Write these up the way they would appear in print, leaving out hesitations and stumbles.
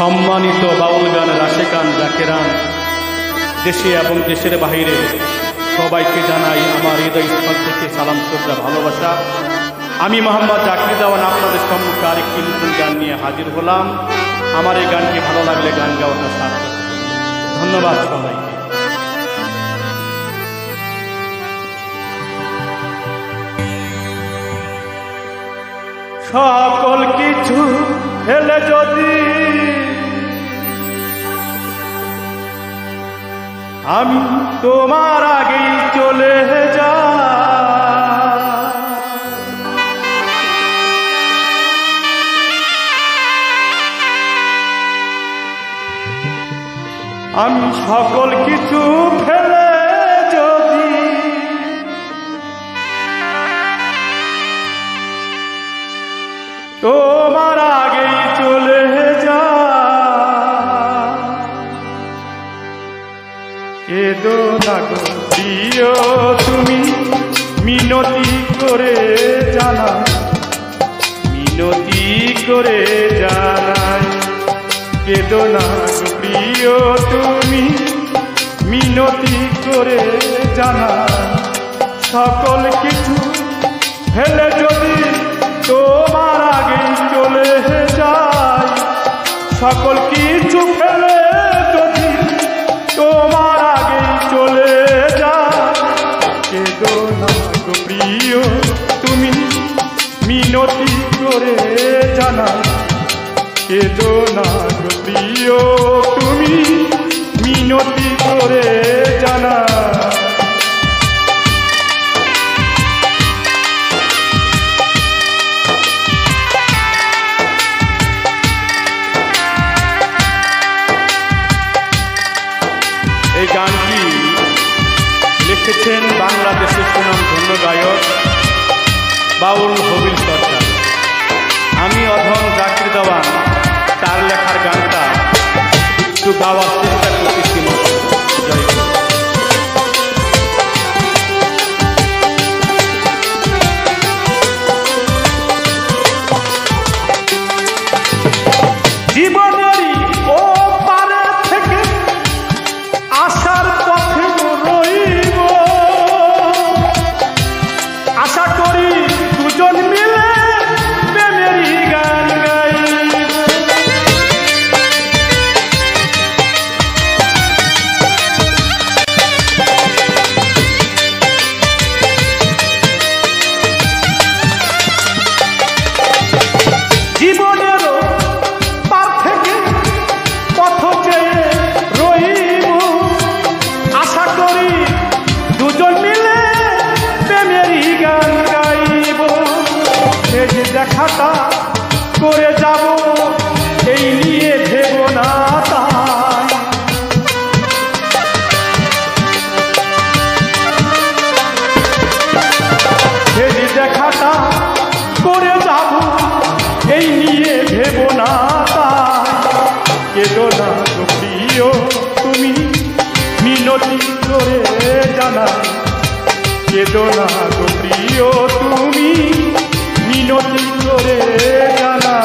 সম্মানিত বাউল গানের আশেকান জাকেরান দেশে এবং দেশের বাহিরে সবাইকে জানাই আমার হৃদয়স্থল থেকে সালাম শ্রদ্ধা ভালোবাসা। আমি মোহাম্মদ জাকির দেওয়ান আপনাদের সম্মুখে আরেকটি নতুন গান নিয়ে হাজির হলাম। আমার এই গানটি ভালো লাগলে গান গাওয়াটা সার্থক। ধন্যবাদ সবাইকে। সকল কিছু হেলে যদি আমি তোমার আগেই চলে যা, আমি সকল কিছু ফেলে যদি তোমার আগেই চলে যা, কেঁদো না গো প্রিয় তুমি মিনতি করে জানা, মিনতি করে জানাই। কেঁদো না গো প্রিয় তুমি মিনতি করে জানা, সকল কিছু ফেলে যদি তোমার আগে চলে যাই, সকল কিছু ফেলে যদি তোমার আগে চলে যাই। কেঁদো না গো প্রিয় তুমি মিনতি করে জানা, কেঁদো না গো প্রিয় তুমি মিনতি করে জানা। এই গানটি লিখেছেন বাংলাদেশের সুনামধন্য গায়ক বাউল হবিল সরকার। আমি অধম জাকির দেওয়ান তার লেখার গানটা একটু গাওয়ার চেষ্টা করতেছি। জয় হোক। জীবনেরই ও পারে থেকে আশার পথে রইব, আশা করি দুজন মিলে প্রেমেরই গান গাইব। জীবনেরও পার থেকে পথ চেয়ে রইব, আশা করি দুজন মিলে প্রেমেরই গান গাইব। শেষ দেখাটা করে যাব এই নিয়ে ভেব না তাই, শেষ দেখাটা করে যাব এই নিয়ে ভেব না তাই। কেঁদো না গো প্রিয় তুমি মিনতি করে জানা, কেঁদো না গো প্রিয় তুমি মিনতি করে জানা।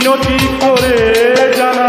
মিনতি করে জানা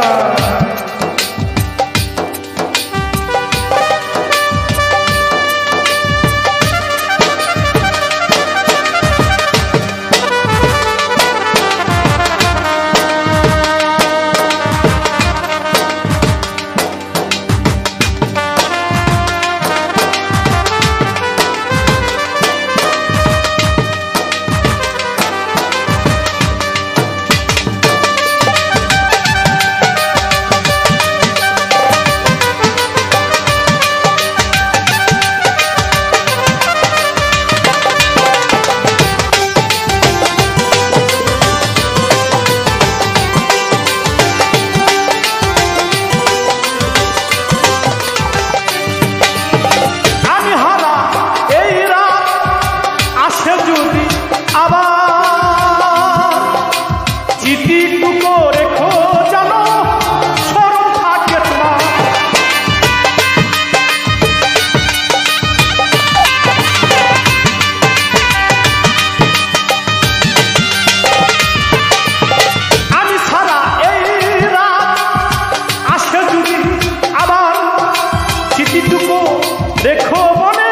দেখো মনে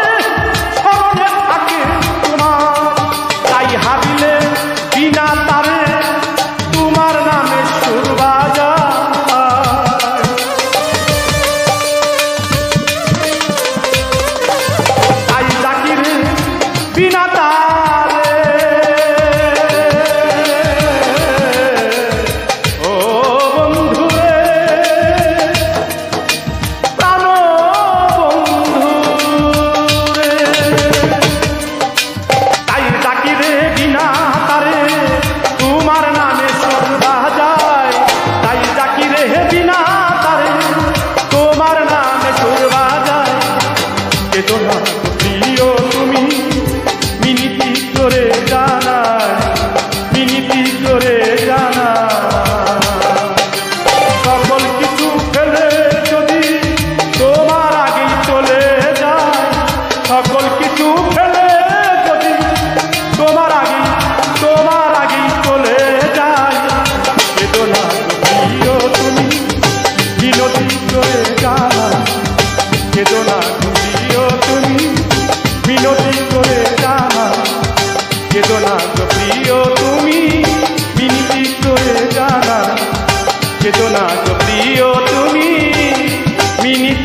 স্মরণে থাকে তোমার, তাই হাবিলে বিনা তারে তোমার নামে সুর বাজায়। তাই জাকিরে বিনা তারে ও বন্ধুরে প্রাণ চেতনা প্রিয় তুমি মিনতি করে জানা, মিনতি করে জানা। সকল কিছু ফেলে যদি তোমার আগেই চলে যায়, সকল কিছু ফেলে যদি তোমার আগেই চলে যায়, চেতনা প্রিয় তুমি মিনতি করে জানা, চেতনা তুমি মিনতি করে জানা, চেতনা প্রিয় তুমি মিনতি করে জানা, চেতনা প্রিয় তুমি মিনতি